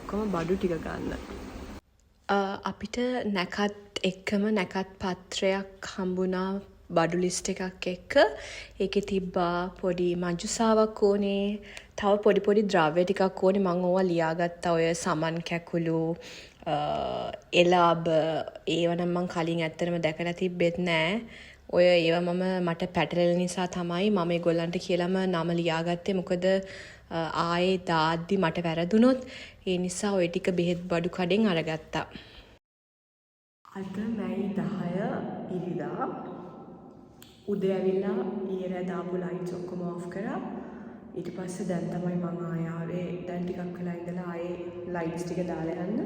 ඔක්කොම බඩු ටික ගන්න. අපිට නැකත් එක්කම නැකත් පත්‍රයක් හම්බුණා බඩු ලිස්ට් එකක් එක්ක. ඒකේ තිබ්බා පොඩි මංජුසාවක් ඕනේ, තව පොඩි ද්‍රව්‍ය ටිකක් ඕනේ. මම ඕවා ලියාගත්තා. ඔය සමන් කැකුළු, එලාබ, ඒව නම් මම කලින් ඇත්තටම දැකලා තිබෙත් නෑ. ඔය ඒවා මට පැටලෙන නිසා තමයි මම ඒගොල්ලන්ට කියලාම නම ලියාගත්තේ. මොකද ආයේ දාද්දි මට වැරදුනොත් ඒ නිසා ඔය ටික බෙහෙත් බඩු කඩෙන් අරගත්තා. අද මැයි 10 ඉරිදා උදේ ඇවිල්ලා ඊයේ රෑ දාපු ලයිට්ස් ඔක්කොම ඔෆ් කරා. ඊට පස්සේ දැන් තමයි මම ආවේ. දැන් ටිකක් වෙලා ඉඳලා ආයේ ලයිට්ස් ටික දාලා යන්න.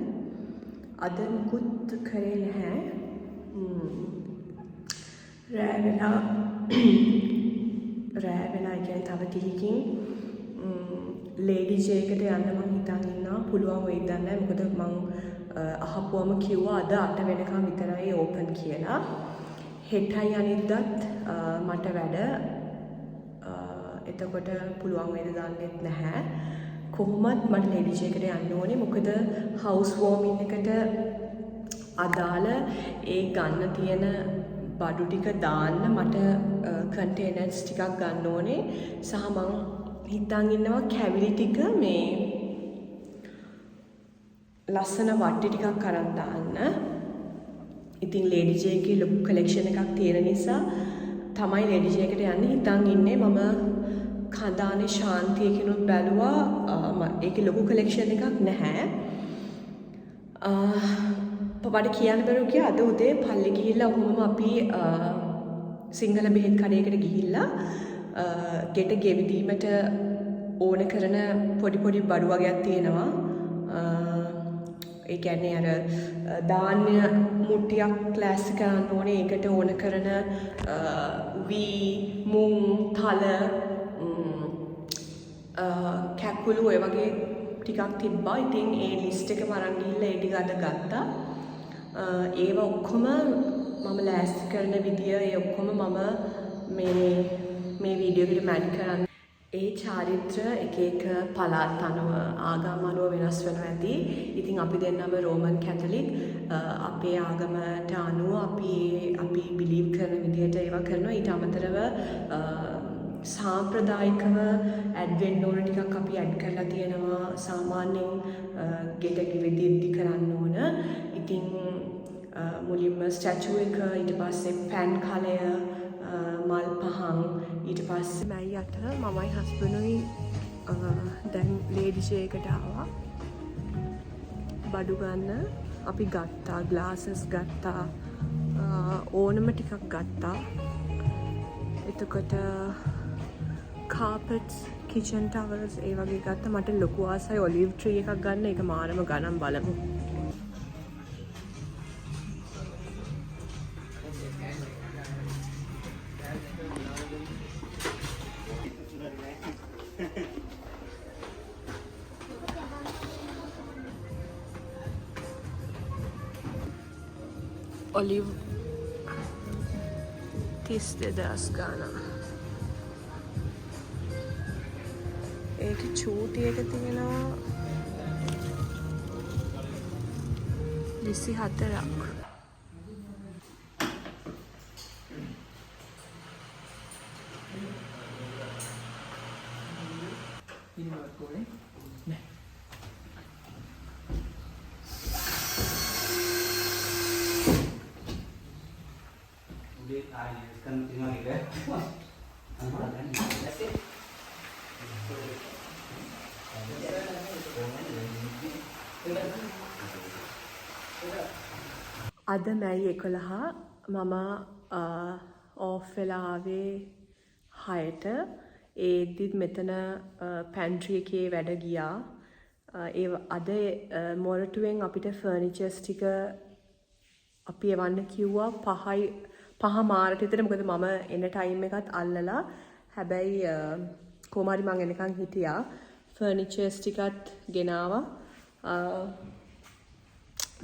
අද මුකුත් කරේ නැහැ. රෑ වෙලා කියන්නේ තව ටිකකින් ලේඩි ජේ එකට යන්න මම හිතන් ඉන්නවා. පුළුවන් වෙයිද නැහැ. මොකද මම අහපුවම කිව්වා අද 8 වෙනකම් විතරයි ඕපන් කියලා. හෙටයි අනිද්දාත් මට වැඩ. එතකොට පුළුවන් වෙයිද දන්නෙත් නැහැ. කොහොමත් මට ලේඩි ජේ එකට යන්න ඕනේ. මොකද හවුස් වෝමින් එකට අදාළ ඒ ගන්න තියෙන බඩු ටික දාන්න මට කන්ටේනර්ස් ටිකක් ගන්න ඕනේ. සහ මං හිතන් ඉන්නවා කැවිලි ටික මේ ලස්සන වට්ටි ටිකක් අරන් දාන්න. ඉතින් ලේඩි ජේ එකේ ලොකු කලෙක්ෂන් එකක් තියෙන නිසා තමයි ලේඩි ජේ එකට යන්න හිතන් ඉන්නේ. මම කඳානේ ශාන්තිය කෙනුත් බැලුවා. ඒකේ ලොකු කලෙක්ෂන් එකක් නැහැ. පපට කියන්න බැරුව කිය අද උදේ පල්ලි ගිහිල්ලා ඔහොමම අපි සිංහල බෙහෙත් කඩේකට ගිහිල්ලා ගෙට ගෙවිදීමට ඕන කරන පොඩි බඩු වගේක් තියෙනවා. ඒ කියන්නේ අර ධාන්‍ය මුට්ටියක් ක්ලාස් කරන්න ඕනේ. ඒකට ඕන කරන වී, මුං, තල, කැකුළු ඔය වගේ ටිකක් තිබ්බා. ඉතින් ඒ ලිස්ට් එකම අරන් ගිහිල්ලා ඒ ටික අද ගත්තා. ඒව ඔක්කොම මම ලෑස්ති කරන විදිය ඒ ඔක්කොම මම මේ වීඩියෝ එකට මැඩ් කරන්න. ඒ චාරිත්‍ර එක පළාත් අනුව ආගම් අනුව වෙනස් වෙනවා ඇති. ඉතින් අපි දෙන්නම රෝමන් කැතලික්. අපේ ආගමට අනුව අපි බිලීව් කරන විදිහට ඒවා කරනවා. ඊට අමතරව සාම්ප්‍රදායිකව ඇඩ් වෙන්න ඕන ටිකක් අපි ඇඩ් කරලා තියෙනවා. සාමාන්‍යයෙන් ගෙට ගෙවිදි කරන්න ඕන. ඉතින් මුලින්ම ස්ටැචු එක, ඊට පස්සේ පැන් කලය, මල් පහන්, ඊට පස්සේ මැයි 8 මමයි හස්බන්ඩුයි දැන් ලේඩි ජේ එකට ආවා. බඩු ගන්න අපි ගත්තා, ග්ලාසස් ගත්තා, ඕනම ටිකක් ගත්තා. එතකොට කාපට්ස්, කිචන් ටවල්ස් ඒ වගේ ගත්තා. මට ලොකු ආසයි ඔලිව් ට්‍රී එකක් ගන්න. ඒක මාරම ගණන් බලමු. ඔලිව් 32,000 ගාණක්. ඒක චූටි එක තියෙනවා 24ක්. අද මැයි 11 මම ඕෆ් වෙලා ආවේ 6ට. ඒද්දිත් මෙතන පැන්ට්‍රි එකේ වැඩ ගියා. අද මොරටුවෙන් අපිට ෆර්නිචර්ස් ටික අපි එවන්න කිව්වා 5 මාරට විතර. මොකද මම එන ටයිම් එකත් අල්ලලා. හැබැයි කොහොම හරි මං එනකන් හිටියා. ෆර්නිචර්ස් ටිකත් ගෙනාවා.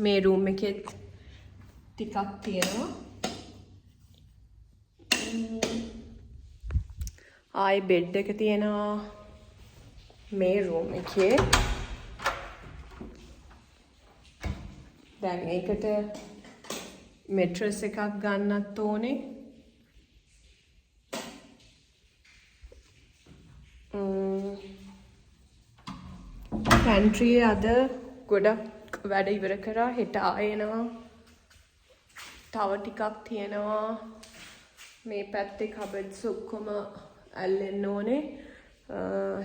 මේ රූම් එකෙත් ටිකක් තියෙනවා. ආයි බෙඩ් එක තියෙනවා මේ රූම් එකේ. දැන් ඒකට මෙට්‍රස් එකක් ගන්නත් ඕනේ. පැන්ට්‍රියේ අද ගොඩක් වැඩ ඉවර කරා. හෙට ආයෙනවා. තව ටිකක් තියෙනවා. මේ පැත්තේ කබඩ්ස් ඔක්කොම ඇල්ලෙන්න ඕනේ.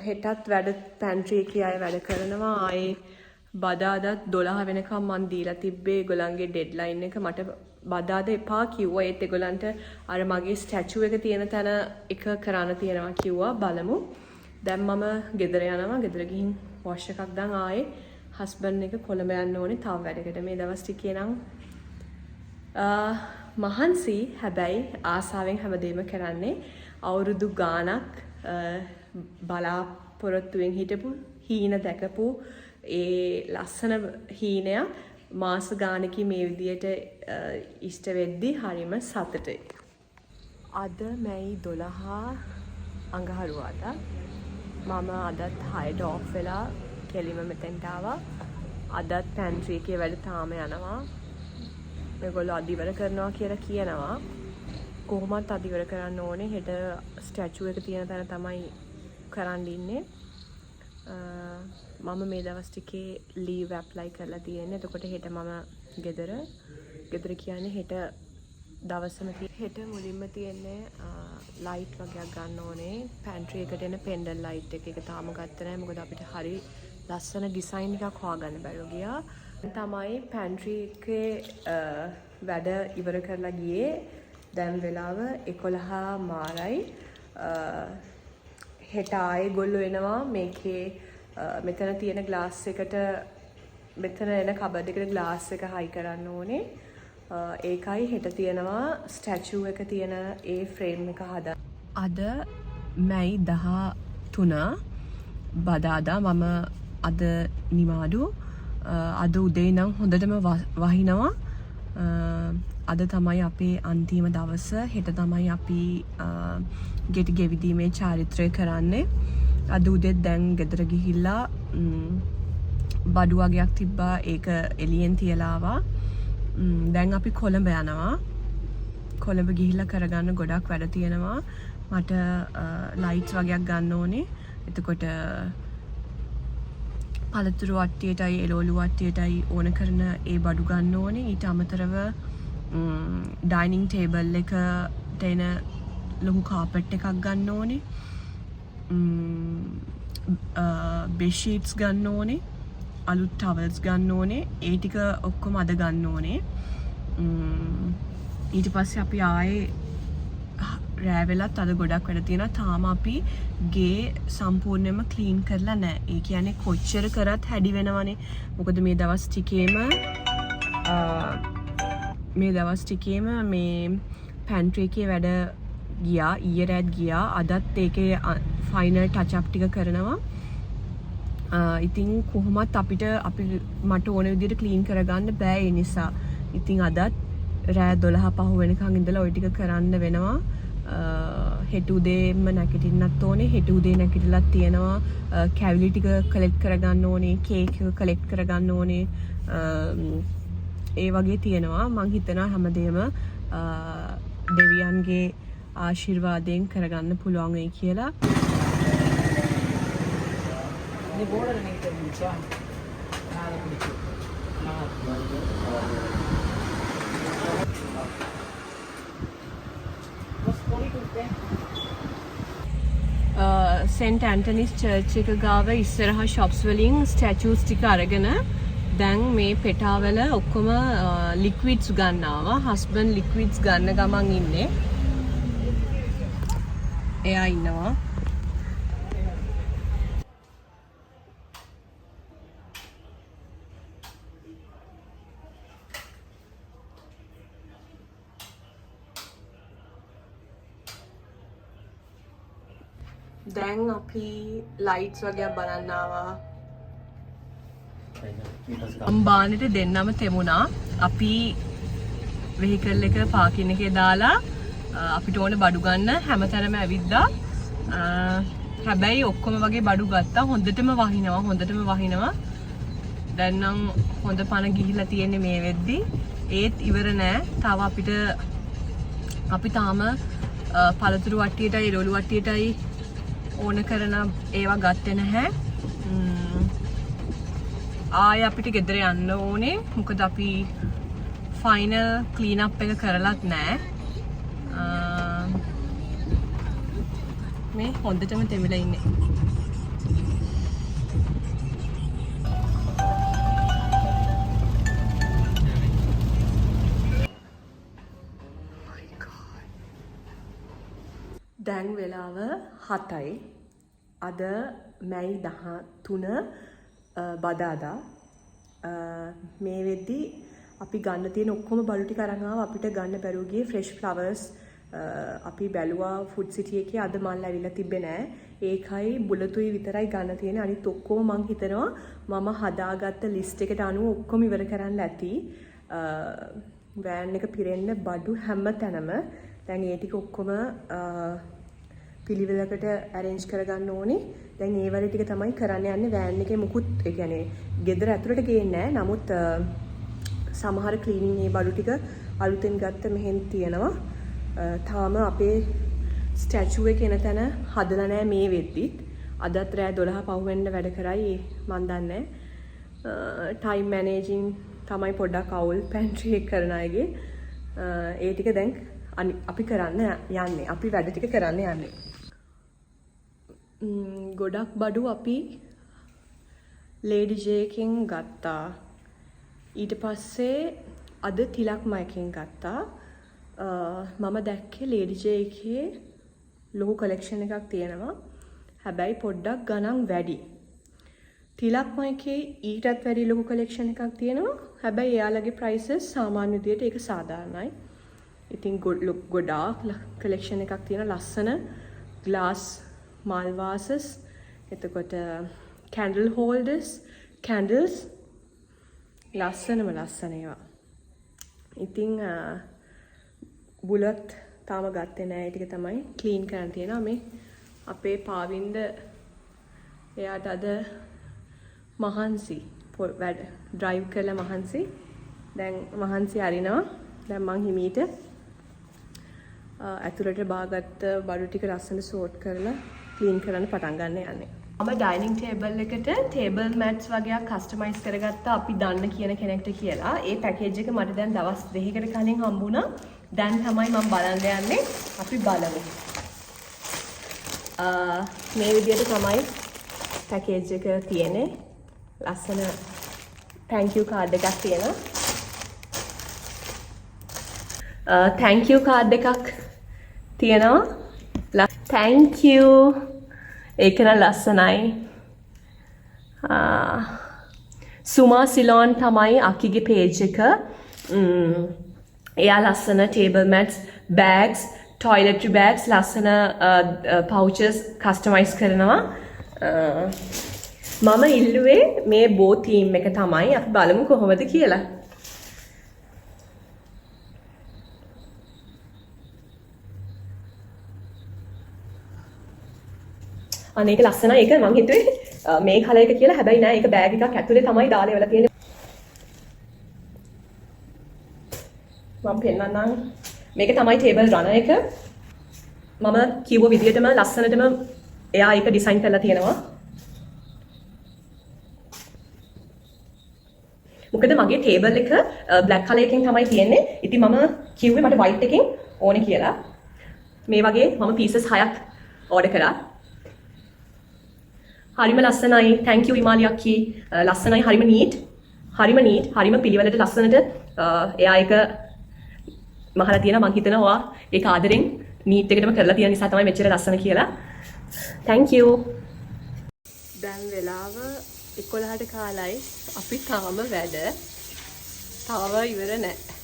හෙටත් වැඩ පැන්ට්‍රි එකේ අය වැඩ කරනවා. ආයේ බදාදත් 12 වෙනකම් මන් දීලා තිබ්බේ ඒගොල්ලන්ගේ ඩෙඩ්ලයින් එක. මට බදාද එපා කිව්වා. ඒත් ඒගොල්ලන්ට අර මගේ ස්ටැචු එක තියෙන තැන එක කරන්න තියෙනවා කිව්වා. බලමු. දැන් මම ගෙදර යනවා. ගෙදර ගිහින් වොෂ් එකක් දාන් ආයේ හස්බන්ඩ් එක කොළඹ යන්න ඕනේ තව වැඩකට. මේ දවස් ටිකේ නම් මහන්සි. හැබැයි ආසාවෙන් හැමදේම කරන්නේ. අවුරුදු ගාණක් බලාපොරොත්තුවෙන් හිටපු හීන දැකපු ඒ ලස්සන හීනය මාස ගානකින් මේ විදියට ඉෂ්ට වෙද්දි හරිම සතුටුයි. අද මැයි 12 අඟහරුවාදා. මම අදත් 6ට ඔෆ් වෙලා කෙලිම මෙතෙන්ට ආවා. අදත් පැන්ට්‍රි එකේ වැඩ තාම යනවා. මේගොල්ලෝ අදිවර කරනවා කියලා කියනවා. කොහොමත් අදිවර කරන්න ඕනේ. හෙට ස්ටැචු එක තියෙන තැන තමයි කරන්න ඉන්නේ. මම මේ දවස් ටිකේ ලීව් ඇප්ලයි කරලා තියෙන්නේ. එතකොට හෙට මම ගෙදර කියන්නේ හෙට දවසම හෙට මුලින්ම තියෙන්නේ ලයිට් වගේක් ගන්න ඕනේ. පැන්ට්‍රි එකට එන පෙන්ඩල් ලයිට් එක. ඒක තාම ගත්ත නැහැ. මොකද අපිට හරි ලස්සන ඩිසයින් එකක් හොයාගන්න බැරුව ගියා. තමයි පැන්ට්‍රි එකේ වැඩ ඉවර කරලා ගියේ. දැන් වෙලාව 11:00යි. හෙට ආයේ ගොල්ලෝ එනවා. මේකේ මෙතන තියෙන ග්ලාස් එකට මෙතන එන කබඩ් එකට ග්ලාස් එක හයි කරන්න ඕනේ. ඒකයි හෙට තියෙනවා ස්ටැචු එක තියෙන ඒ ෆ්‍රේම් එක හදා. අද මැයි 13 බදාදා මම අද නිවාඩු. අද උදේ නම් හොඳටම වහිනවා. අද තමයි අපේ අන්තිම දවස. හෙට තමයි අපි ගෙට ගෙවිදීමේ චාරිත්‍රය කරන්නේ. අද උදේත් දැන් ගෙදර ගිහිල්ලා බඩු වගේක් තිබ්බා. ඒක එළියෙන් තියලා ආවා. දැන් අපි කොළඹ යනවා. කොළඹ ගිහිල්ලා කරගන්න ගොඩක් වැඩ තියෙනවා. මට ලයිට්ස් වගේක් ගන්න ඕනේ. එතකොට පළතුරු වට්ටියටයි එළවලු වට්ටියටයි ඕන කරන ඒ බඩු ගන්න ඕනේ. ඊට අමතරව ඩයිනින් ටේබල් එකට එන ලොකු කාපට් එකක් ගන්න ඕනේ. බෙඩ්ෂීට්ස් ගන්න ඕනේ. අලුත් ටවල්ස් ගන්න ඕනේ. ඒ ටික ඔක්කොම අද ගන්න ඕනේ. ඊට පස්සේ අපි ආයේ රෑ වෙලත් අද ගොඩක් වැඩ තියෙනවා. තාම අපි ගේ සම්පූර්ණයෙන්ම ක්ලීන් කරලා නැහැ. ඒ කියන්නේ කොච්චර කරත් හැඩි වෙනවනේ. මොකද මේ දවස් ටිකේම මේ පැන්ට්‍රි එකේ වැඩ ගියා. ඊයේ රෑත් ගියා. අදත් ඒකේ ෆයිනල් ටච් අප් ටික කරනවා. ඉතින් කොහොමත් මට ඕන විදිහට ක්ලීන් කරගන්න බෑ. ඒ නිසා ඉතින් අදත් රෑ 12 වෙනකන් ඉඳලා ওই ටික කරන්න වෙනවා. හෙට උදේම නැගිටින්නත් ඕනේ. හෙට උදේ නැගිටලා තියෙනවා කැවිලි ටික කලෙක්ට් කරගන්න ඕනේ. කේක් එක කලෙක්ට් කරගන්න ඕනේ. ඒ වගේ තියෙනවා. මං හිතනවා හැමදේම දෙවියන්ගේ ආශිර්වාදයෙන් කරගන්න පුළුවන් වෙයි කියලා. සෙන්ට් ඇන්ටනිස් චර්ච් එක ගාව ඉස්සරහා ෂොප්ස් වලින් ස්ටැචුස් ටික අරගෙන දැන් මේ පෙටාවල ඔක්කොම ලික්විඩ්ස් ගන්න ආවා. හස්බන්ඩ් ලික්විඩ්ස් ගන්න ගමන් ඉන්නේ. එයා ඉන්නවා. දැන් අපි ලයිට්ස් වගේ බලන්න ආවා. අම්බානෙට දෙන්නම තෙමුණා. අපි වෙහිකල් එක පාකින් එකේ දාලා අපිට ඕන බඩු ගන්න හැමතැනම ඇවිද්දා. හැබැයි ඔක්කොම වගේ බඩු ගත්තා. හොඳටම වහිනවා. දැන් නම් හොඳ පණ ගිහිලා තියෙන්නේ මේ වෙද්දි. ඒත් ඉවර නෑ. තව අපිට අපි තාම පළතුරු වට්ටියටයි එළවලු වට්ටියටයි ඕන කරන ඒවා ගත්තේ නැහැ. ආයෙ අපිට ගෙදර යන්න ඕනේ. මොකද අපි ෆයිනල් ක්ලීන් අප් එක කරලත් නෑ. මේ හොඳටම තෙමිලා ඉන්නේ. දැන් වෙලාව 7යි. අද මැයි 13 බදාදා. මේ වෙද්දි අපි ගන්න තියෙන ඔක්කොම බඩු ටික අරන් ආවා. අපිට ගන්න බැරුව ගියේ ෆ්‍රෙෂ් ෆ්ලවර්ස්. අපි බැලුවා ෆුඩ් සිටි එකේ අද මල් ඇවිල්ලා තිබ්බේ නෑ. ඒකයි බුලතුයි විතරයි ගන්න තියෙන්නේ. අනිත් ඔක්කොම මං හිතනවා මම හදාගත්ත ලිස්ට් එකට අනුව ඔක්කොම ඉවර කරන්න ඇති. වෑන් එක පිරෙන්න බඩු හැම තැනම. දැන් ඒ ටික ඔක්කොම පිළිවෙලකට arrange කරගන්න ඕනේ. දැන් ඒ වල ටික තමයි කරන්න යන්නේ. වෑන් එකේ මුකුත් ඒ කියන්නේ ගෙදර ඇතුළට ගේන්නේ නැහැ. නමුත් සමහර ක්ලීනින් මේ බඩු ටික අලුතෙන් ගත්ත මෙහෙන් තියෙනවා. තාම අපේ ස්ටැචු එක එන තැන හදලා නැහැ මේ වෙද්දිත්. අදත් රෑ 12 පහු වෙන්න වැඩ කරයි මන් දන්නේ. ටයිම් මැනේජින් තමයි පොඩ්ඩක් අවුල් පැන්ට්‍රි එක කරන අයගේ. ඒ ටික දැන් අපි කරන්න යන්නේ. අපි වැඩ ටික කරන්න යන්නේ. ගොඩක් බඩු අපි ලේඩි ජේ එකෙන් ගත්තා. ඊට පස්සේ අද තිලක් මයකින් ගත්තා. මම දැක්කේ ලේඩි ජේ එකේ ලොකු කලෙක්ෂන් එකක් තියෙනවා. හැබැයි පොඩ්ඩක් ගණන් වැඩි. තිලක් මයකේ ඊටත් වැඩි ලොකු කලෙක්ෂන් එකක් තියෙනවා. හැබැයි එයාලගේ ප්‍රයිසස් සාමාන්‍ය විදියට ඒක සාධාරණයි. ඉතින් ගොඩාක් කලෙක්ෂන් එකක් තියෙන ලස්සන ග්ලාස් මල් වාසස්, එතකොට කැන්ඩල් හෝල්ඩර්ස්, කැන්ඩල්ස් ලස්සනම ලස්සන ඒවා. ඉතින් බුලත් තාම ගත්තේ නෑ. ඒ ටික තමයි ක්ලීන් කරන්න තියෙනවා. මේ අපේ පාවින්ද එයාට අද මහන්සි වැඩ ඩ්‍රයිව් කරලා මහන්සි. දැන් මහන්සි අරිනවා. දැන් මං හිමීට ඇතුළට බාගත්ත බඩු ටික ලස්සන සෝට් කරලා ක්ලීන් කරන්න පටන් ගන්න යන්නේ. මම ඩයිනින් ටේබල් එකට ටේබල් මැට්ස් වගේක් කස්ටමයිස් කරගත්තා අපි දන්න කියන කෙනෙක්ට කියලා. ඒ පැකේජ් එක මට දැන් දවස් 2කට කලින් හම්බුණා. දැන් තමයි මම බලන්න යන්නේ. අපි බලමු. මේ විදිහට තමයි පැකේජ් එක තියෙන්නේ. ලස්සන thank you card එකක් තියෙනවා. thank you card එකක් තියෙනවා. thank you. ඒක නම් ලස්සනයි. සුමා සිලෝන් තමයි අකිගේ පේජ් එක. එයා ලස්සන ටේබල් මැට්ස්, බෑග්ස්, ටොයිලට්රි බෑග්ස්, ලස්සන පවුචස් කස්ටමයිස් කරනවා. මම ඉල්ලුවේ මේ බෝ තීම් එක තමයි. අපි බලමු කොහොමද කියලා. අනේක ලස්සනයි. ඒක මං හිතුවේ මේ කලර් එක කියලා. හැබැයි නෑ, ඒක බෑග් එකක් ඇතුලේ තමයි දාලා ඉවලා තියෙන්නේ. මම පෙන්නන්නම්. මේක තමයි ටේබල් රනර් එක. මම කිව්ව විදිහටම ලස්සනටම එයා ඒක ඩිසයින් කරලා තියෙනවා. මොකද මගේ ටේබල් එක බ්ලැක් කලර් එකකින් තමයි තියෙන්නේ. ඉතින් මම කිව්වේ මට වයිට් එකකින් ඕනේ කියලා. මේ වගේ මම පීසස් 6ක් ඕඩර් කරා. හරිම ලස්සනයි. thank you Imali අක්කි. ලස්සනයි. හරිම නීට්. හරිම පිළිවෙලට ලස්සනට එයා එක මහලා තියෙනවා. මං හිතනවා ඒක ආදරෙන් නීට් එකටම කරලා තියෙන නිසා තමයි මෙච්චර ලස්සන කියලා. thank you. දැන් වෙලාව 11ට කාලයි. අපි තාම වැඩ තව ඉවර නැහැ.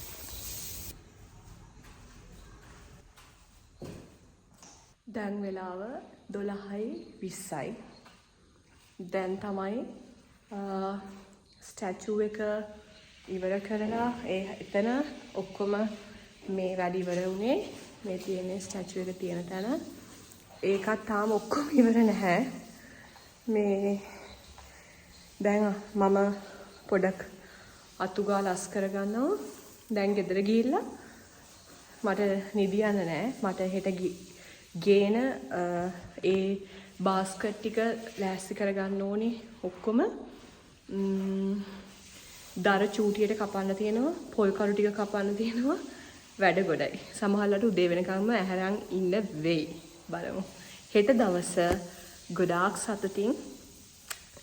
දැන් වෙලාව 12:20යි. දැන් තමයි ස්ටැචු එක ඉවර කරලා එතන ඔක්කොම මේ වැඩ ඉවර වුණේ. මේ තියෙන්නේ ස්ටැචු එක තියෙන තැන. ඒකත් තාම ඔක්කොම ඉවර නැහැ. මේ දැන් මම පොඩක් අතුගාලා අස් කරගන්නවා. දැන් ගෙදර ගිහිල්ලා මට නිදි යන්න නෑ. මට හෙට ගේන ඒ බාස්කට් ටික ලෑස්ති කරගන්න ඕනේ ඔක්කොම. දර චූටියට කපන්න තියෙනවා. පොල් කරු ටික කපන්න තියෙනවා. වැඩ ගොඩයි. සමහරවිට උදේ වෙනකම්ම ඇහැරන් ඉන්න වෙයි. බලමු. හෙට දවස ගොඩාක් සතුටින්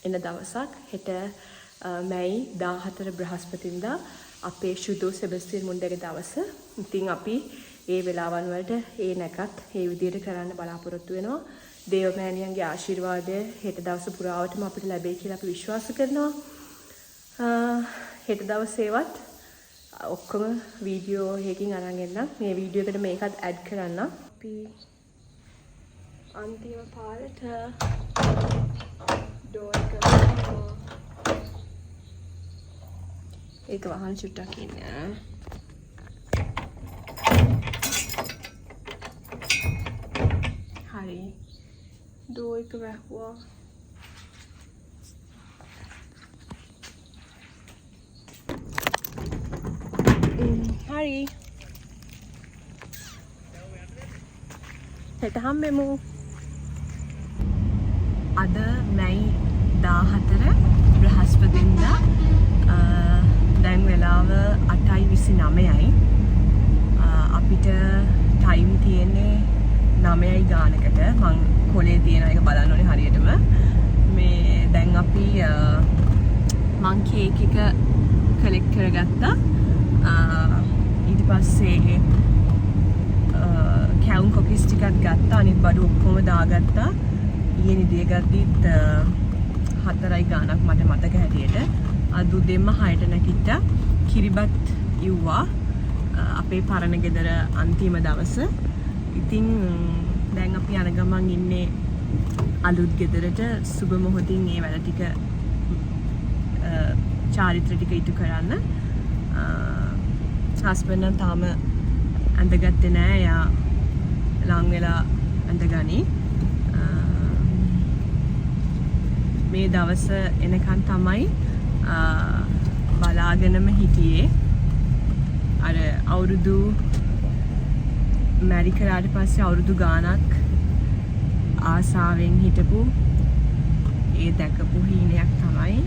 එන දවසක්. හෙට මැයි 14 බ්‍රහස්පතින්දා අපේ ශුදෝ සෙබස්තියන් මුණ්ඩගේ දවස. ඉතින් අපි ඒ වෙලාවන් වලට ඒ නැකත් ඒ විදිහට කරන්න බලාපොරොත්තු වෙනවා. දේවමෑණියන්ගේ ආශිර්වාදය හෙට දවස පුරාවටම අපිට ලැබෙයි කියලා අපි විශ්වාස කරනවා. හෙට දවසේවත් ඔක්කොම වීඩියෝ එකකින් අරන් එන්නම්. මේ වීඩියෝ එකට මේකත් ඇඩ් කරන්න. අපි අන්තිම පාරට ඩෝර් එක ඒක වහන චුට්ටක් ඉන්න. හරි. ඩෝර් එක වැහුවා. හරි. හෙට හම්බෙමු. අද මැයි 14 බ්‍රහස්පතින්දා දැන් වෙලාව 8:29යි. අපිට ටයිම් තියෙන්නේ 9යි ගානකට. මං කොලේ තියෙන එක බලන්න ඕනේ හරියටම. මේ දැන් අපි මං කේක් එක කලෙක්ට් කරගත්තා. ඊට පස්සේ කැවුම් කොකිස් ටිකක් ගත්තා. අනිත් බඩු ඔක්කොම දාගත්තා. ඊයේ නිදිය ගද්දිත් 4යි ගානක් මට මතක හැටියට. අද උදේම 6ට නැගිට්ටා. කිරිබත් ඉව්වා. අපේ පරණ ගෙදර අන්තිම දවස. ඉතින් දැන් අපි යන ගමන් ඉන්නේ අලුත් ගෙදරට. සුබ මොහොතින් මේ වැඩ ටික චාරිත්‍ර ටික ඉටු කරන්න. හස්බන්ඩ් නම් තාම ඇඳගත්තේ නෑ. එයා ලං වෙලා ඇඳගනි. මේ දවස එනකන් තමයි බලාගෙනම හිටියේ. අර අවුරුදු මැරි කරාට පස්සේ අවුරුදු ගාණක් ආසාවෙන් හිටපු ඒ දැකපු හීනයක් තමයි.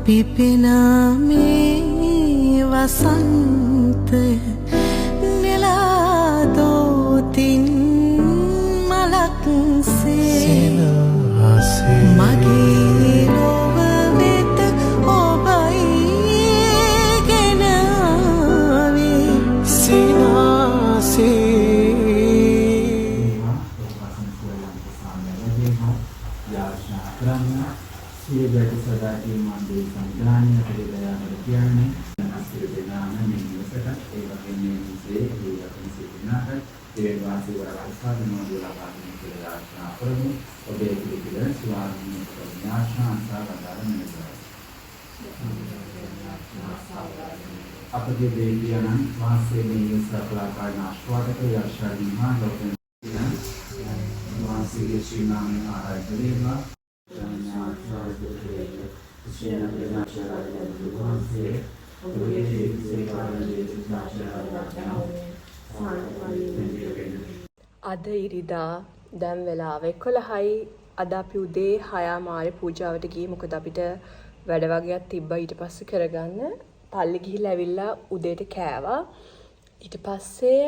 පිපෙනා මේ වසන්තය නෙලා දෝතින් මලක්සේ මගේ ලොව වෙත ඔබයි ගෙනාවේ සිනාසේ. සිය ගැටි සදාටි මන්දේ සංග්‍රහණය පරිදයාකට කියන්නේ අස්තිර දෙනාම නිවසට ඒ වගේම මේ විසේ ඒ වගේම සිටිනාට ඒ වාසී වරාසාද නෝදලාපාදින කියලා ආශා කරමු. ඔබේ පිළිපිළ ස්වාමීන් වහන්සේ ආශා අන්තරවදාන මෙලෙසයි. අපගේ දේවියන් වාසයේ මේ සකලාකාරණ ආශාවකට යර්ෂාදීමා ලෝකෙන් වාසයේ ශ්‍රී නාමයේ ආරාධ්‍ය වේවා. Thank you. අද ඉරිදා දැන් වෙලාව 11යි. අද අපි උදේ 6 මාරේ පූජාවට ගියේ. මොකද අපිට වැඩ වගේක් තිබ්බා ඊට පස්සේ කරගන්න. පල්ලි ගිහිල්ලා ඇවිල්ලා උදේට කෑවා. ඊට පස්සේ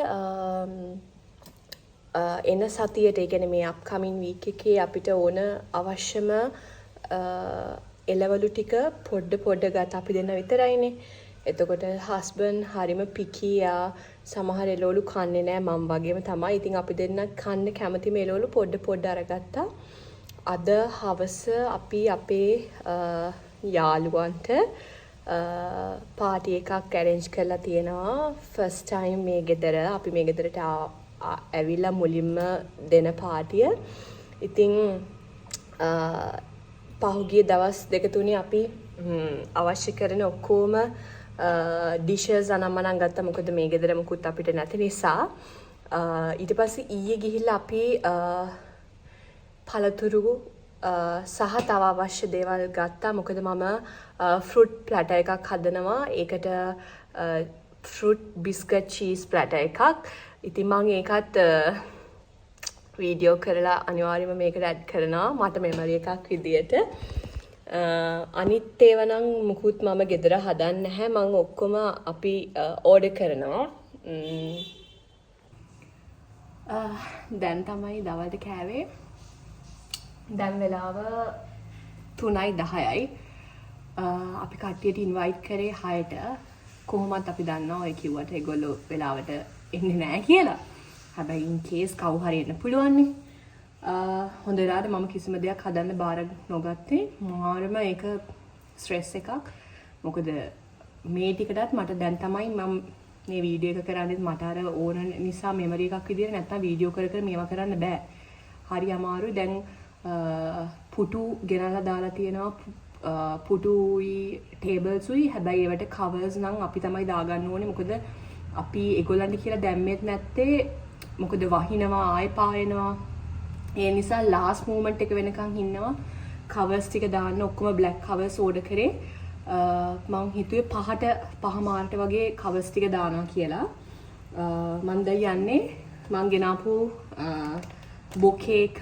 එන සතියට, ඒ කියන්නේ මේ අප්කමින් වීක් එකේ අපිට ඕන අවශ්‍යම එළවලු ටික පොඩ ගත්ත අපි දෙන්න විතරයිනේ. එතකොට හස්බන්ඩ් හරිම පිකියා, සමහර එළවලු කන්නේ නැහැ, මම වගේම තමයි. ඉතින් අපි දෙන්න කන්න කැමතිම එළවලු පොඩ අරගත්තා. අද හවස අපි අපේ යාළුවන්ට පාටි එකක් ඇරේන්ජ් කරලා තියෙනවා. ෆස්ට් ටයිම් මේ ගෙදර අපි මේ ගෙදරට ඇවිල්ලා මුලින්ම දෙන පාටිය. ඉතින් පහුගිය දවස් දෙක තුනේ අපි අවශ්‍ය කරන ඔක්කොම ඩිෂස් අනම්මනම් ගත්තා. මොකද මේ ගෙදර මුකුත් අපිට නැති නිසා. ඊට පස්සේ ඊයේ ගිහිල්ලා අපි පළතුරු සහ තව අවශ්‍ය දේවල් ගත්තා. මොකද මම ෆෘට් ප්ලැටර් එකක් හදනවා. ඒකට ෆෘට් බිස්කට් චීස් ප්ලැටර් එකක්. ඉතින් මම ඒකත් වීඩියෝ කරලා අනිවාර්යයෙන්ම මේකට ඇඩ් කරනවා මට මෙමරි එකක් විදියට. අනිත් ඒවා නම් මුකුත් මම ගෙදර හදන්නේ නැහැ. මම ඔක්කොම අපි ඕඩර් කරනවා. දැන් තමයි දවල්ට කෑවේ. දැන් වෙලාව 3:10යි. අපි කට්ටියට ඉන්වයිට් කරේ 6ට. කොහොමත් අපි දන්නවා ඔය කිව්වට ඒගොල්ලෝ වෙලාවට එන්නේ නැහැ කියලා. හැබැයි ඉන් කේස් කවු හරි එන්න පුළුවන් නේ. හොඳ වෙලාවට මම කිසිම දෙයක් හදන්න බාර නොගත්තේ. මාරම ඒක ස්ට්‍රෙස් එකක්. මොකද මේ ටිකටත් මට දැන් තමයි මම මේ වීඩියෝ එක කරන්නේ. මට අර ඕන නිසා මෙමරි එකක් විදියට නැත්තම් වීඩියෝ කර මේවා කරන්න බෑ. හරි අමාරුයි. දැන් පුටු ගෙනල්ලා දාලා තියෙනවා. පුටුයි ටේබල්ස්ුයි. හැබැයි ඒවට කවර්ස් නම් අපි තමයි දාගන්න ඕනේ. මොකද අපි ඒගොල්ලන්ට කියලා දැම්මෙත් නැත්තේ. මොකද වහිනවා ආයෙ පායනවා. ඒ නිසා ලාස්ට් මූමන්ට් එක වෙනකන් ඉන්නවා. කවර්ස් ටික දාන්න ඔක්කොම බ්ලැක් කවර්ස් ඕඩර් කරේ. මම හිතුවේ 5 මාරට වගේ කවර්ස් ටික දානවා කියලා. මම දැන් යන්නේ මම ගෙනාපු බොකේ එක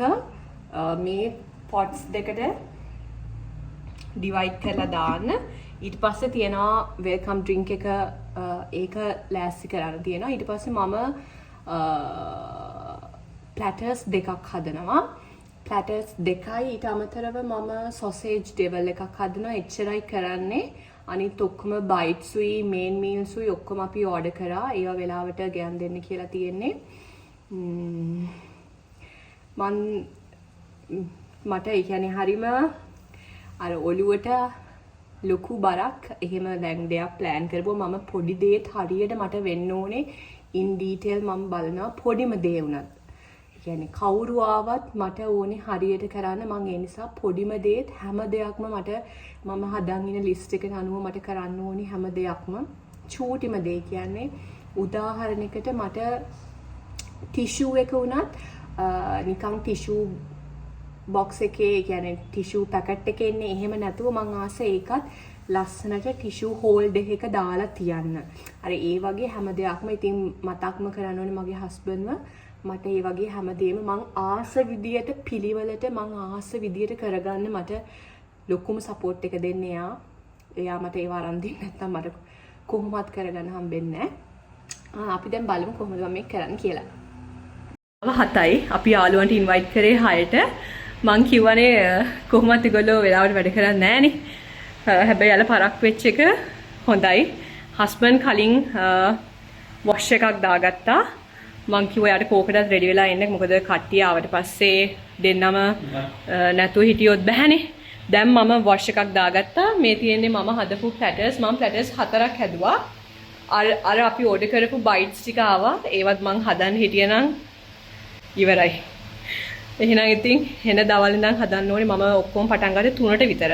මේ පොට්ස් දෙකට ඩිවයිඩ් කරලා දාන්න. ඊට පස්සේ තියෙනවා වෙල්කම් ඩ්‍රින්ක් එක, ඒක ලෑස්ති කරන්න තියෙනවා. ඊට පස්සේ මම ප්ලැටර්ස් දෙකක් හදනවා. ප්ලැටර්ස් දෙකයි. ඊට අමතරව මම සොසේජ් ඩෙවල් එකක් හදනවා. එච්චරයි කරන්නේ. අනිත් ඔක්කොම බයිට්ස්ුයි මේන් මීල්ස්ුයි ඔක්කොම අපි ඕඩර් කරා. ඒවා වෙලාවට ගයන් දෙන්න කියලා තියෙන්නේ. මට ඒ කියන්නේ හරිම අර ඔළුවට ලොකු බරක් එහෙම දැන් දෙයක් ප්ලෑන් කරපුවා. මම පොඩි දේත් හරියට මට වෙන්න ඕනේ. ඉන් ඩීටේල් මම බලනවා පොඩිම දේ වුණත්. ඒ කියන්නේ කවුරු ආවත් මට ඕනේ හරියට කරන්න. මම ඒ නිසා පොඩිම දේත් හැම දෙයක්ම මම හදන් ඉන ලිස්ට් එකට අනුව මට කරන්න ඕනේ හැම දෙයක්ම. චූටිම දේ කියන්නේ උදාහරණයකට මට ටිෂූ එක වුණත් නිකන් ටිෂූ බොක්ස් එකේ, කියන්නේ ටිෂූ පැකට් එකේ ඉන්නේ එහෙම නැතුව මං ආස ඒකත් ලස්සනට ටිෂූ හෝල්ඩර් එක දාලා තියන්න. අර ඒ වගේ හැම දෙයක්ම ඉතින් මතක්ම කරන්න ඕනේ මගේ හස්බන්ඩ්ව. මට ඒ වගේ හැමදේම මං ආස විදියට පිළිවෙලට මං ආස විදියට කරගන්න මට ලොකුම සපෝට් එක දෙන්නේ එයා. එයා මට ඒව අරන් දෙන්නේ නැත්නම් මට කොහොමවත් කරගන්න හම්බෙන්නේ නැහැ. අපි දැන් බලමු කොහොමද මම මේක කරන්න කියලා. 7යි අපි යාළුවන්ට ඉන්වයිට් කරේ 6ට. මං කිව්වනේ කොහොමත් ඒගොල්ලෝ වෙලාවට වැඩ කරන්නේ නැහනේ. හැබැයි යාළ පරක් වෙච්ච එක හොඳයි. හස්බන්ඩ් කලින් වොෂ් එකක් දාගත්තා. මං කිව්වා යාට කෝකටත් රෙඩි වෙලා එන්න. මොකද කට්ටිය ආවට පස්සේ දෙන්නම නැතුව හිටියොත් බෑනේ. දැන් මම වොෂ් එකක් දාගත්තා. මේ තියෙන්නේ මම හදපු ප්ලැටර්ස්. මම ප්ලැටර්ස් 4ක් හැදුවා. අර අපි ඕඩර් කරපු බයිට්ස් ටික ආවා. ඒවත් මං හදන්න හිටියනම් ඉවරයි. එහෙනම් ඉතින් හෙන දවල් ඉඳන් හදන්න ඕනේ. මම ඔක්කොම පටන් ගත්තේ 3ට විතර.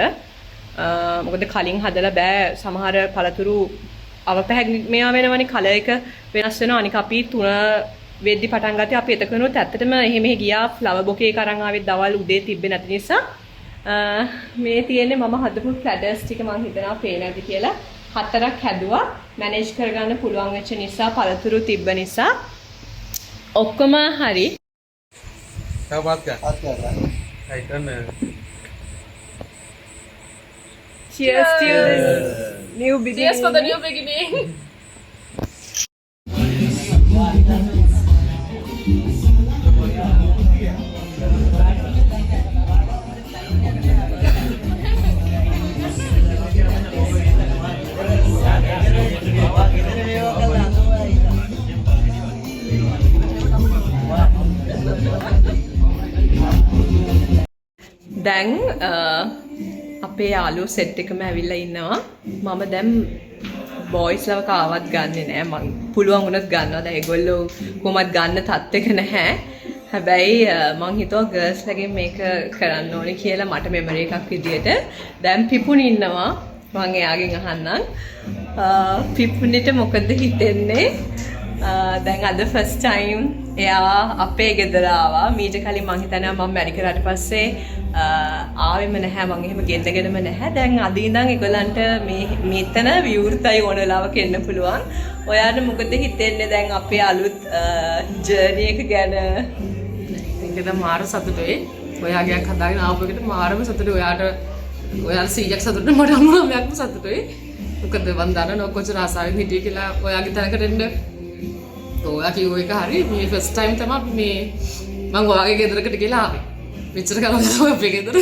මොකද කලින් හදලා බෑ. සමහර පළතුරු අවපැහැගමයා වෙනවනේ, කලර් එක වෙනස් වෙනවා. අනික අපි 3 වෙද්දි පටන් ගත්තේ. අපි එතකනොත් ඇත්තටම එහෙම ගියා. ෆ්ලවර් බොකේ එක අරන් ආවෙත් දවල් උදේ තිබ්බේ නැති නිසා. මේ තියෙන්නේ මම හදපු ෆ්ලැටර්ස් ටික. මම හිතනවා පේන ඇති කියලා. 4ක් හැදුවා. මැනේජ් කරගන්න පුළුවන් වෙච්ච නිසා, පළතුරු තිබ්බ නිසා. ඔක්කොම හරි. बात क्या आइटन Cheers to this new beginning. Cheers for the new beginning. දැන් අපේ යාළුවෝ සෙට් එකම ඇවිල්ලා ඉන්නවා. මම දැන් බොයිස් ලව කාවත් ගන්නෙ නෑ. මං පුළුවන් වුණොත් ගන්නවා. දැන් ඒගොල්ලෝ කොහොමත් ගන්න තත්ත්වෙක නැහැ. හැබැයි මං හිතුවා ගර්ල්ස් ලගෙන් මේක කරන්න ඕනේ කියලා මට මෙමරි එකක් විදියට. දැන් පිපුණි ඉන්නවා. මං එයාගෙන් අහන්නම්. පිපුණිට මොකද හිතෙන්නේ? දැන් අද ෆස්ට් ටයිම් එයා අපේ ගෙදර ආවා. මීට කලින් මං හිතනවා මම මැරි කරාට පස්සේ ආවෙම නැහැ. මං එහෙම ගෙන්නගෙනම නැහැ. දැන් අද ඉඳන් ඒගොල්ලන්ට මෙතන විවෘතයි ඕන වෙලාවක එන්න පුළුවන්. ඔයාට මොකද හිතෙන්නේ දැන් අපේ අලුත් ජර්නි එක ගැන? ඒකද මාර සතුටුයි. ඔයාගේ හදාගෙන ආපු එකට මාරම සතුටුයි. ඔයාට 100ක් සතුටුයි. මට අම්මාමයක්ම සතුටුයි. මොකද මන් දන්නවා කොච්චර ආසාවෙන් හිටියේ කියලා ඔයාගේ තැනකට එන්න. ඔයා කිව්ව එක හරි. මේ ෆස්ට් ටයිම් තමයි මේ මම ඔයාගේ ගෙදරකට ගිහලා ආවේ. මෙච්චර කාලයක් තමයි අපේ ගෙදර.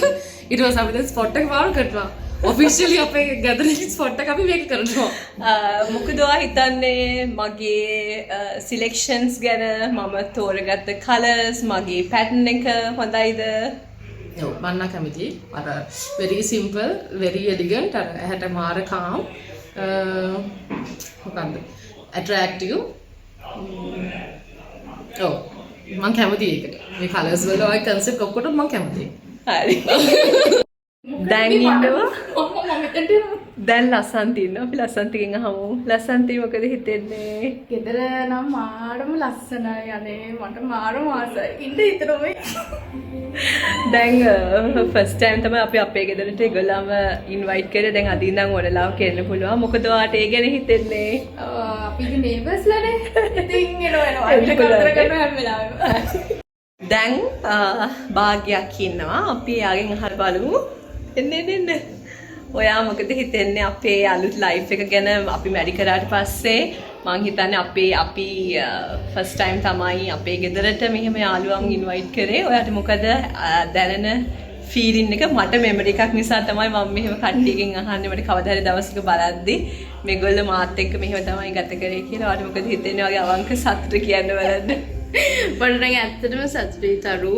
ඊට පස්සේ අපි දැන් ස්පොට් එක මාරු කරනවා. ඔෆිෂියලි අපේ ගෙදරේ ස්පොට් එක අපි මේක කරනවා. මොකද ඔයා හිතන්නේ මගේ සිලෙක්ෂන්ස් ගැන? මම තෝරගත්ත කලර්ස්, මගේ පැටර්න් එක හොඳයිද? ඔව් මන්න කැමතියි. අර very simple, very elegant, අර ඇහැට මාර calm. මොකන්ද? attractive. ඔව් මම කැමතියි ඒකට. මේ කලර්ස් වල ඔය concept ඔක්කොටම මම කැමතියි. හරි. දැන් ඉන්නවා. දැන් ලස්සන්ති ඉන්නවා. අපි ලස්සන්තිගෙන් අහමු. ලස්සන්ති මොකද හිතෙන්නේ? ගෙදර නම් මාරම ලස්සනයි අනේ මට මාරම ආසයි ඉන්න හිතනොම දැන් ෆස්ට් ටයිම් තමයි අපි අපේ ගෙදරට ඒගොල්ලන්ව ඉන්වයිට් කරේ. දැන් අද ඉඳන් ඕනලාව කෙරෙන්න පුළුවන්. මොකද ඔයාට ඒ ගැන හිතෙන්නේ? අපි නේබර්ස්ලානේ ඉතින් එනවා අපිට කරදර කරන හැම වෙලාවෙම දැන් භාග්‍යයක් ඉන්නවා. අපි එයාගෙන් අහලා බලමු. එන්න. ඔයා මොකද හිතන්නේ අපේ අලුත් ලයිෆ් එක ගැන? අපි මැරි කරාට පස්සේ මං හිතන්නේ අපි ෆස්ට් ටයිම් තමයි අපේ ගෙදරට මෙහෙම යාළුවන් ඉන්වයිට් කරේ. ඔයාට මොකද දැනෙන ෆීලින් එක? මට මෙමරි එකක් නිසා තමයි මම මෙහෙම කට්ටියකින් අහන්නේ. මට කවදා හරි දවසක බලද්දි මේගොල්ලෝ මාත් එක්ක මෙහෙම තමයි ගත කරේ කියලා. ඔයාට මොකද හිතෙන්නේ? වගේ අවංක සතුට කියන්න බලන්න. මට නම් ඇත්තටම සතුටුයි තරු.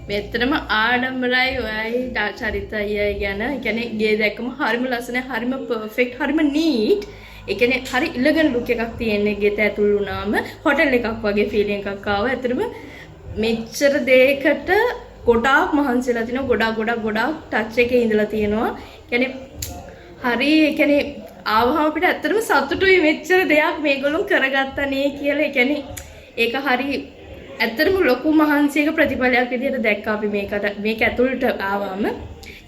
මෙතරම් ආඩම්බරයි ඔයයි චරිතය ගැන. ඒ කියන්නේ ගේ දැක්කම හරිම ලස්සනයි, හරිම පර්ෆෙක්ට්, හරිම නීට්. ඒ කියන්නේ හරි ඉලගන් ලුක් එකක් තියෙන්නේ. ගෙත ඇතුල් වුණාම හොටෙල් එකක් වගේ ෆීලිං එකක් ආවා. ඇත්තටම මෙච්චර දෙයකට ගොඩාක් මහන්සිලා තිනවා. ගොඩාක් ටච් එකේ ඉඳලා තියෙනවා. කියන්නේ හරි ඒ කියන්නේ ආවහම අපිට ඇත්තටම සතුටුයි මෙච්චර දෙයක් මේගොල්ලෝ කරගත්තා නේ කියලා. ඒ කියන්නේ ඒක හරි ඇත්තටම ලොකු මහන්සියක ප්‍රතිඵලයක් විදිහට දැක්කා අපි මේක ඇතුළට ආවම.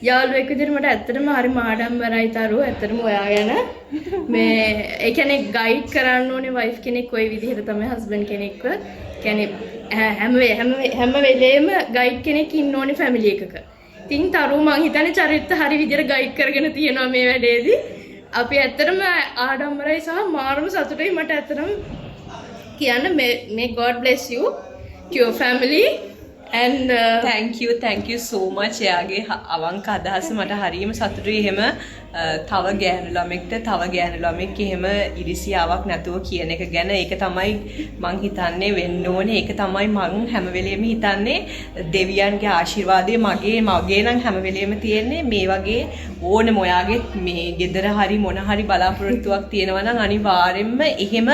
යාළුවෙක් විදිහට මට ඇත්තටම හරි ආඩම්බරයි තරු. ඇත්තටම ඔයා ගැන මේ ඒ කියන්නේ ගයිඩ් කරන්න ඕනේ වයිෆ් කෙනෙක් ওই විදිහට තමයි හස්බන්ඩ් කෙනෙක්ව. කියන්නේ හැම වෙලේම ගයිඩ් කෙනෙක් ඉන්න ඕනේ ෆැමිලි එකක. ඉතින් තරු මං හිතන්නේ චරිත හරි විදිහට ගයිඩ් කරගෙන තියෙනවා මේ වැඩේදී. අපි ඇත්තටම ආඩම්බරයි සහ මාරම සතුටුයි. මට ඇත්තටම කියන්න may God bless you to your family and thank you so much. එයාගේ අවංක අදහස මට හරියම සතුටුයි. එහෙම තව ගෑනු ළමෙක් එහෙම ඉරිසියාවක් නැතුව කියන එක ගැන. ඒක තමයි මං හිතන්නේ වෙන්න ඕනේ. ඒක තමයි මං හැම වෙලෙම හිතන්නේ. දෙවියන්ගේ ආශිර්වාදය මගේ නම් හැම වෙලෙම තියෙන්නේ. මේ වගේ ඕනෙම ඔයාගේ මේ gedara hari මොන hari බලාපොරොත්තුවක් තියෙනවා නම් අනිවාර්යෙන්ම එහෙම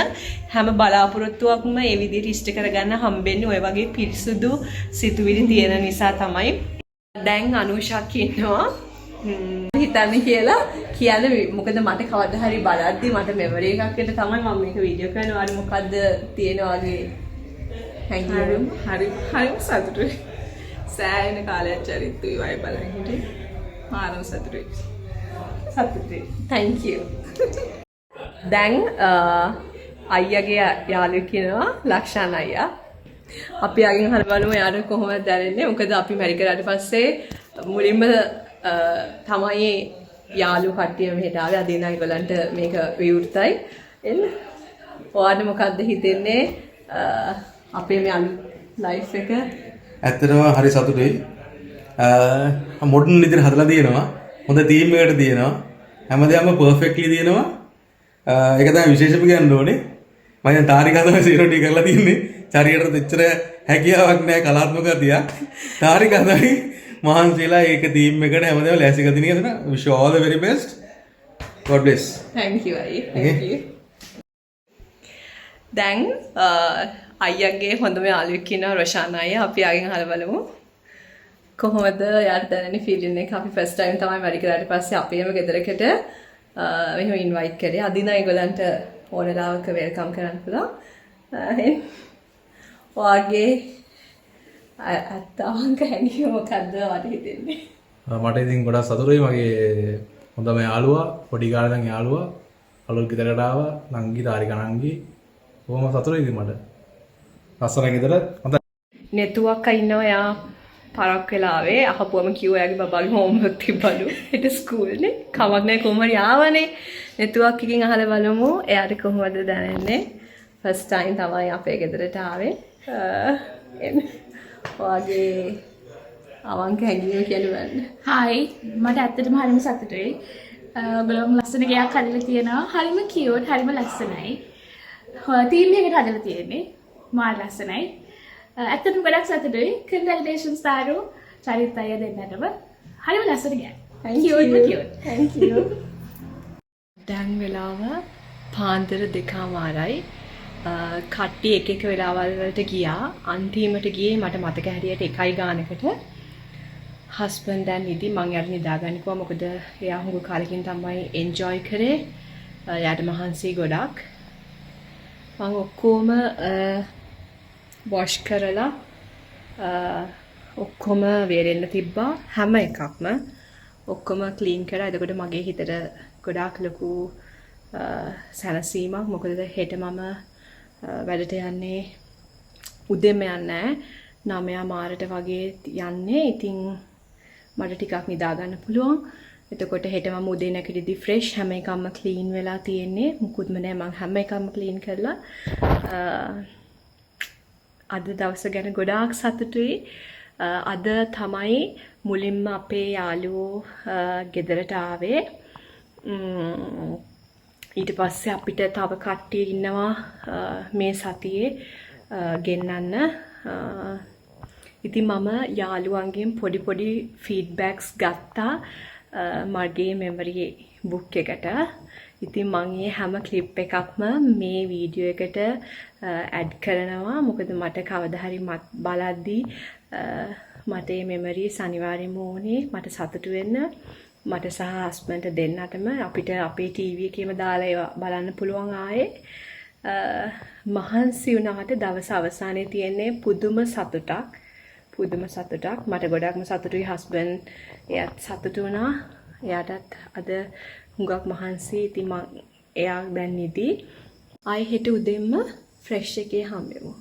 හැම බලාපොරොත්තුවක්ම ඒ විදිහට ඉෂ්ට කරගන්න හම්බෙන්නේ ඔය වගේ පිරිසුදු සිතුවිලි තියෙන නිසා තමයි. දැන් අනුෂක් ඉන්නවා. හිතන්නේ කියලා කියන්නේ මොකද මට කවදා හරි බලද්දි මට මෙමරි එකක් එන්න තමයි මම මේක වීඩියෝ කරනවා. අර මොකද්ද තියෙන වගේ හැංගීම්. හරි සතුටුයි. සෑහෙන කාලයක් චරිතුයි වයි බලන් හිටියේ. මානව සතුටුයි. thank you. දැන් අයියාගේ යාළුවෙක් ඉන්නවා ලක්ෂාන් අයියා. අපි අගින් අහලා බලමු යාට කොහොමද දැනෙන්නේ. මොකද අපි මැරි කරාට පස්සේ මුලින්ම තමයි යාළුවෝ කට්ටිය මෙහෙට ආවේ. අද ඉඳන් ඒගොල්ලන්ට මේක විවෘතයි. එන්න. ඔයාට මොකද්ද හිතෙන්නේ අපේ මේ අලුත් ලයිෆ් එක? ඇත්තටම හරි සතුටුයි. මොඩර්න් විදිහට හදලා තියෙනවා. හොඳ තීම් එකකට තියෙනවා. හැමදේම පර්ෆෙක්ට්ලි තියෙනවා. ඒක තමයි විශේෂම කියන්න ඕනේ. මම දැන් තාරිකා තමයි සීරෝටි කරලා තින්නේ. චරියට දෙච්චර හැකියාවක් නැහැ කලාත්මක ගතියක්. තාරිකා තමයි මහන්සිලා ඒක තීම් එකට හැමදේම ලෑස්ති කරලා තියෙන එක. wish you all the very best. God bless. Thank you අය. Thank you. දැන් අයියාගේ හොඳම යාළුවෙක් ඉන්නවා රොෂාන් අයියා. අපි ආගෙන් අහලා බලමු. කොහොමද යාට දැනෙන ෆීලින් එක? අපි ෆස්ට් ටයිම් තමයි වැඩි කරාට පස්සේ අපේම ගෙදරකට මෙහෙම ඉන්වයිට් කරේ. අද ඉඳන් ඒගොල්ලන්ට ඕන ලාවක වෙල්කම් කරන්න පුළුවන්. ඔයාගේ අත්තවංක හැංගීම මොකද්ද ඔයාට හිතෙන්නේ? මට ඉතින් ගොඩක් සතුටුයි මගේ හොඳම යාළුවා පොඩි කාලේ ඉඳන් යාළුවා අලුත් ගෙදරට ආවා නංගි තාරිකා නංගි බොහොම සතුටුයි ඉතින් මට ලස්සන ගෙදර හොඳයි නෙතුවක් ඉන්නවා යා පරක් වෙලා ආවේ අහපුවම කිව්වා යාගේ බබාගේ හෝම්වර්ක් තිබ්බලු හෙට ස්කූල්නේ කමක් නැහැ කොහොම හරි ආවනේ නෙතුවක් එකකින් අහලා බලමු එයාට කොහොමද දැනෙන්නේ ෆස්ට් ටයිම් තමයි අපේ ගෙදරට ආවේ ඔයාගේ අවංක හැඟීම කියලා බලන්න. හායි මට ඇත්තටම හරිම සතුටුයි. ඔයගොල්ලෝ ලස්සන ගයක් හදලා තියෙනවා. හරිම කියුට්, හරිම ලස්සනයි. තීම් එකකට හදලා තියෙන්නේ. මාර ලස්සනයි. ඇත්තටම ගොඩක් සතුටුයි. Congratulations තාරු. චරිත අය දෙන්නටම. හරිම ලස්සන ගයක්. කියුට්. Thank you. දැන් වෙලාව පාන්දර 2:00යි. කට්ටි එක වෙලාවල් වලට ගියා. අන්තිමට ගියේ මට මතක හැටියට 1 ගානකට. හස්බන්ඩ් දැන් ඉදි මං යාට නිදාගන්න කිව්වා මොකද එයා හුඟ කාලෙකින් තමයි එන්ජොයි කරේ. යාට මහන්සි ගොඩක්. මං ඔක්කොම වොෂ් කරලා ඔක්කොම වේරෙන්න තිබ්බා හැම එකක්ම ඔක්කොම ක්ලීන් කරා. එතකොට මගේ හිතට ගොඩාක් ලොකු සැනසීමක්. මොකද හෙට මම වැඩට යන්නේ උදේම යන්නේ 9 මාරට වගේ යන්නේ. ඉතින් මට ටිකක් නිදා ගන්න පුළුවන්. එතකොට හෙට මම උදේ නැගිටිද්දි ෆ්‍රෙෂ් හැම එකක්ම ක්ලීන් වෙලා තියෙන්නේ. මුකුත්ම නෑ මම හැම එකක්ම ක්ලීන් කරලා අද දවස ගැන ගොඩාක් සතුටුයි. අද තමයි මුලින්ම අපේ යාළුවෝ ගෙදරට ආවේ. ඊට පස්සේ අපිට තව කට්ටිය ඉන්නවා මේ සතියේ ගෙන්නන්න. ඉතින් මම යාළුවන්ගෙන් පොඩි ෆීඩ්බැක්ස් ගත්තා මගේ මෙමරි බුක් එකට. ඉතින් මම මේ හැම ක්ලිප් එකක්ම මේ වීඩියෝ එකට ඇඩ් කරනවා. මොකද මට කවදා හරි බලද්දී මට මේ මෙමරිස් අනිවාර්යයෙන්ම ඕනේ. මට සතුටු වෙන්න. මට සහ හස්බන්ඩ්ට දෙන්නටම අපිට අපේ ටීවී එකේම දාලා ඒවා බලන්න පුළුවන් ආයේ. මහන්සි වුණාට දවස් අවසානයේ තියෙන්නේ පුදුම සතුටක්. මට ගොඩක්ම සතුටුයි. හස්බන්ඩ් එයාත් සතුටු වුණා. එයාටත් අද හුඟක් මහන්සි. ඉතින් එයා දැන් ඉදි. ආයෙ හෙට උදෙන්ම ෆ්‍රෙෂ් එකේ හම්බෙමු.